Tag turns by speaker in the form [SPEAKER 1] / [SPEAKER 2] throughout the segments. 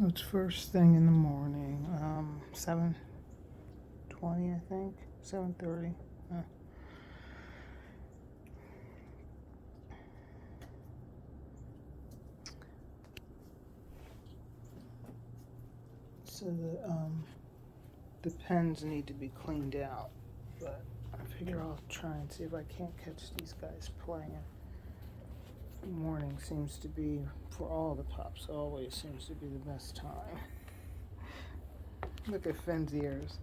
[SPEAKER 1] So it's first thing in the morning, 7:20, I think, 7:30. So the pens need to be cleaned out, but I figure I'll try and see if I can't catch these guys playing. Morning seems to be, for all the pups, always seems to be the best time. Look at Finn's ears.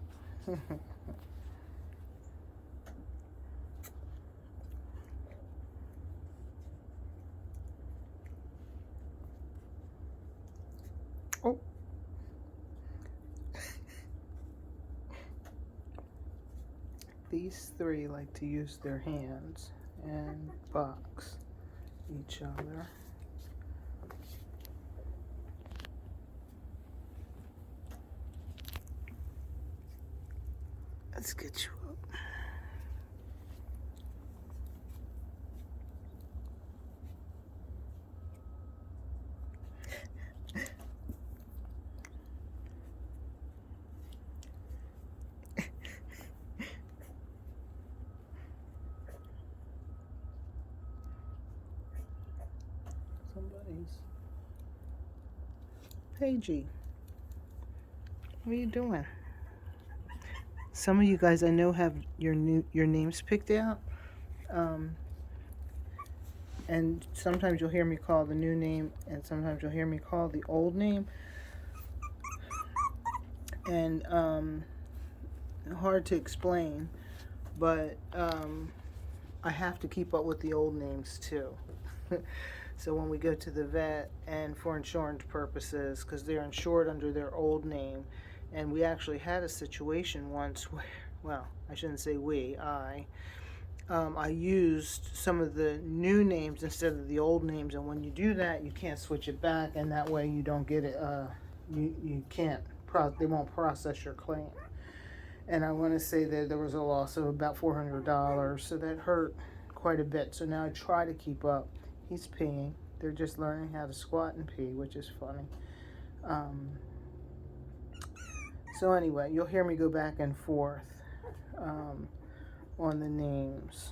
[SPEAKER 1] Oh. These three like to use their hands and box each other. Let's get you up. Somebody's. Hey G, what are you doing? Some of you guys I know have your names picked out, and sometimes you'll hear me call the new name, and sometimes you'll hear me call the old name. And hard to explain, but I have to keep up with the old names too. So when we go to the vet and for insurance purposes, because they're insured under their old name, and we actually had a situation once where, well, I shouldn't say we, I used some of the new names instead of the old names, and when you do that, you can't switch it back, and that way you don't get it, you can't, they won't process your claim. And I want to say that there was a loss of about $400, so that hurt quite a bit. So now I try to keep up. He's peeing. They're just learning how to squat and pee, which is funny. So anyway, you'll hear me go back and forth on the names.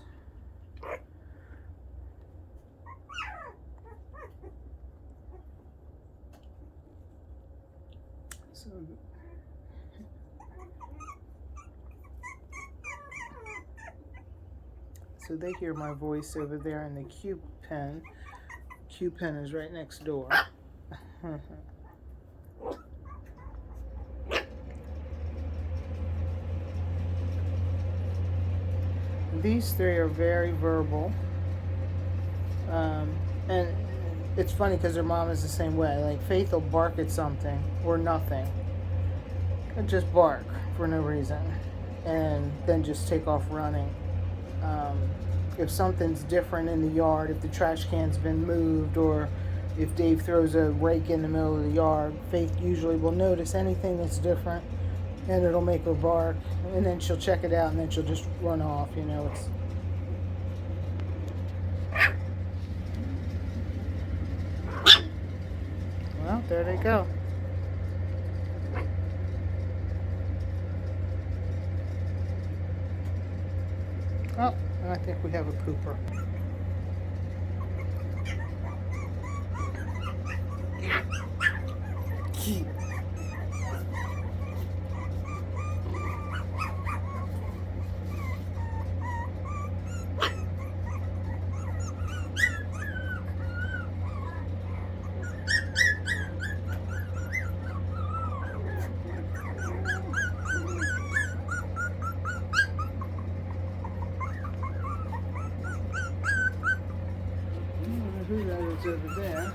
[SPEAKER 1] So they hear my voice over there in the Q pen. Q pen is right next door. These three are very verbal. And it's funny because their mom is the same way. Like Faith will bark at something or nothing. And just bark for no reason. And then just take off running. If something's different in the yard, if the trash can's been moved, or if Dave throws a rake in the middle of the yard, Faith usually will notice anything that's different, and it'll make her bark, and then she'll check it out, and then she'll just run off, you know. Well, there they go. Oh, and I think we have a pooper. Who that is over there?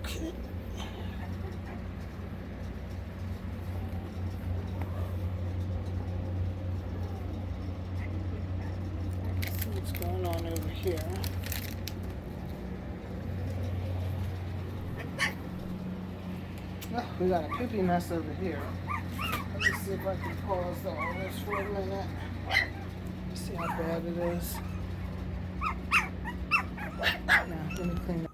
[SPEAKER 1] Okay. See what's going on over here. Oh, we got a poopy mess over here. Let me see if I can pause all this for a minute. See how bad it is. Now, let me clean it.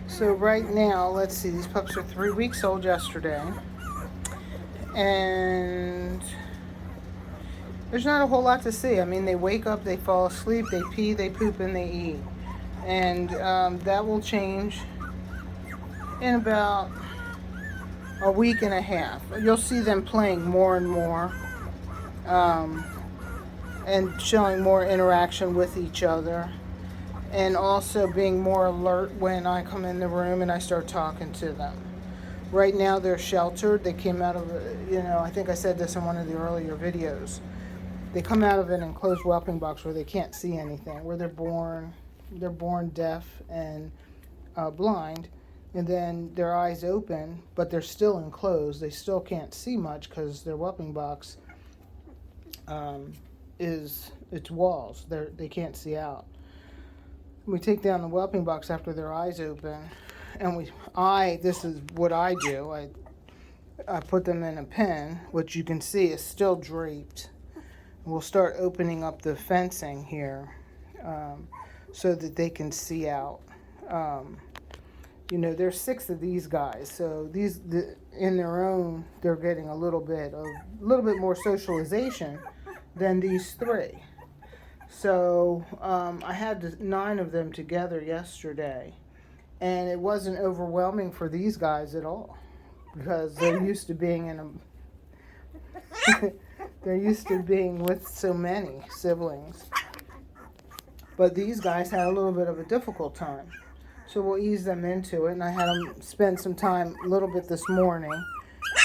[SPEAKER 1] So right now, let's see, these pups are 3 weeks old yesterday. And there's not a whole lot to see. I mean, they wake up, they fall asleep, they pee, they poop, and they eat. And that will change in about a week and a half. You'll see them playing more and more and showing more interaction with each other. And also being more alert when I come in the room and I start talking to them. Right now they're sheltered. They came out of, I think I said this in one of the earlier videos. They come out of an enclosed whelping box where they can't see anything, where they're born deaf and blind, and then their eyes open, but they're still enclosed. They still can't see much because their whelping box it's walls. They can't see out. We take down the whelping box after their eyes open, and this is what I do. I put them in a pen, which you can see is still draped. We'll start opening up the fencing here so that they can see out. There's 6 of these guys, so in their own, they're getting a little bit more socialization than these 3. So I had 9 of them together yesterday, and it wasn't overwhelming for these guys at all because they're used to being they're used to being with so many siblings. But these guys had a little bit of a difficult time. So we'll ease them into it. And I had them spend some time a little bit this morning.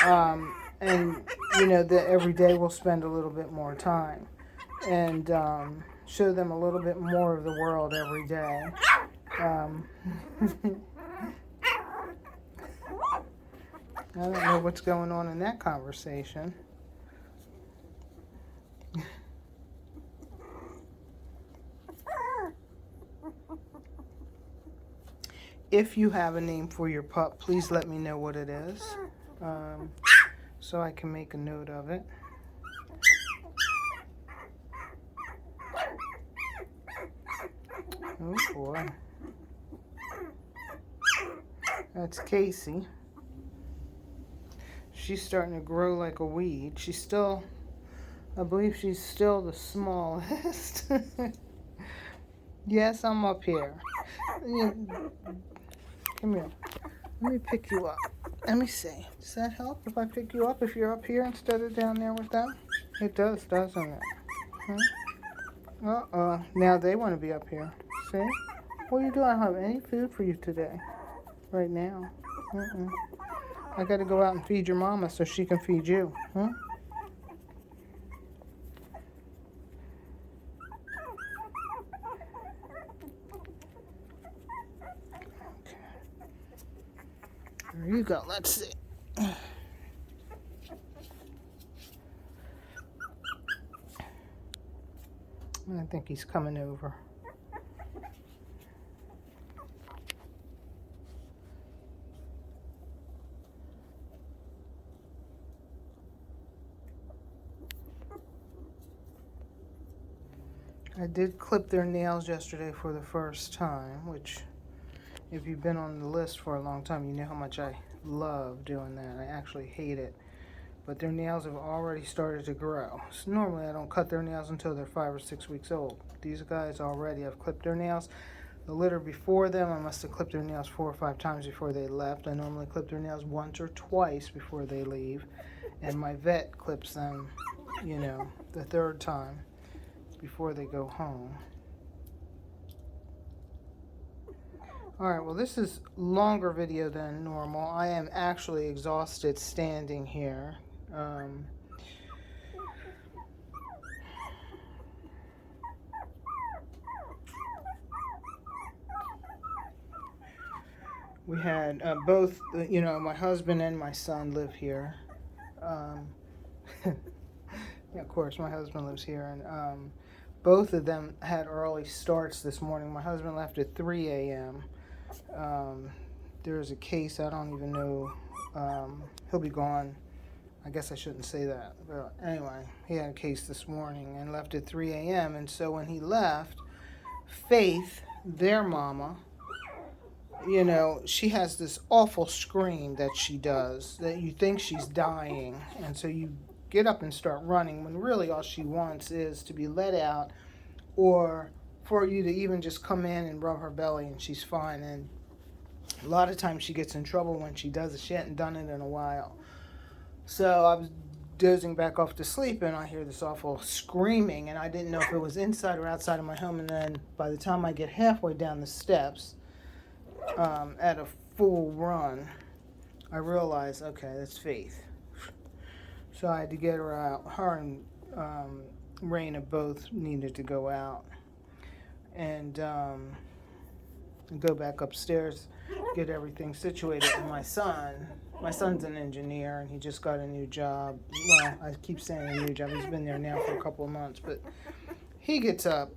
[SPEAKER 1] And, you know, every day we'll spend a little bit more time. And show them a little bit more of the world every day. I don't know what's going on in that conversation. If you have a name for your pup, please let me know what it is, so I can make a note of it. Oh boy. That's Casey. She's starting to grow like a weed. She's still, I believe she's still the smallest. Yes, I'm up here. Come here. Let me pick you up. Let me see. Does that help if I pick you up if you're up here instead of down there with them? It does, doesn't it? Uh-oh. Now they want to be up here. See? What are you doing? I don't have any food for you today. Right now. I got to go out and feed your mama so she can feed you. Huh? There you go. Let's see. I think he's coming over. I did clip their nails yesterday for the first time, which, if you've been on the list for a long time, you know how much I love doing that. I actually hate it. But their nails have already started to grow. So normally I don't cut their nails until they're 5 or 6 weeks old. These guys already have clipped their nails. The litter before them, I must have clipped their nails 4 or 5 times before they left. I normally clip their nails once or twice before they leave. And my vet clips them, you know, the 3rd time before they go home. Alright, well this is longer video than normal. I am actually exhausted standing here. We had both, you know, my husband and my son live here. Yeah, of course, my husband lives here, and both of them had early starts this morning. My husband left at 3 a.m. There's a case, I don't even know, he'll be gone. I guess I shouldn't say that, but anyway, he had a case this morning and left at 3 a.m. And so when he left, Faith, their mama, you know, she has this awful scream that she does that you think she's dying, and so you get up and start running when really all she wants is to be let out, or for you to even just come in and rub her belly and she's fine. And a lot of times she gets in trouble when she does it. She hadn't done it in a while. So I was dozing back off to sleep and I hear this awful screaming, and I didn't know if it was inside or outside of my home. And then by the time I get halfway down the steps at a full run, I realized, okay, that's Faith. So I had to get her out. Her and Raina both needed to go out and go back upstairs, get everything situated. And my son's an engineer, and he just got a new job. Well, I keep saying a new job. He's been there now for a couple of months, but he gets up,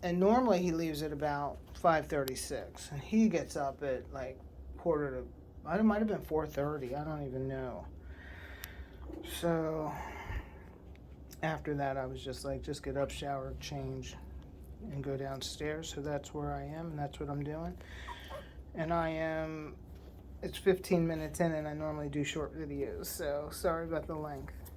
[SPEAKER 1] and normally he leaves at about 5:36, and he gets up at like it might have been 4:30. I don't even know. So after that, I was just like, just get up, shower, change, and go downstairs. So that's where I am, and that's what I'm doing. And it's 15 minutes in, and I normally do short videos, so sorry about the length.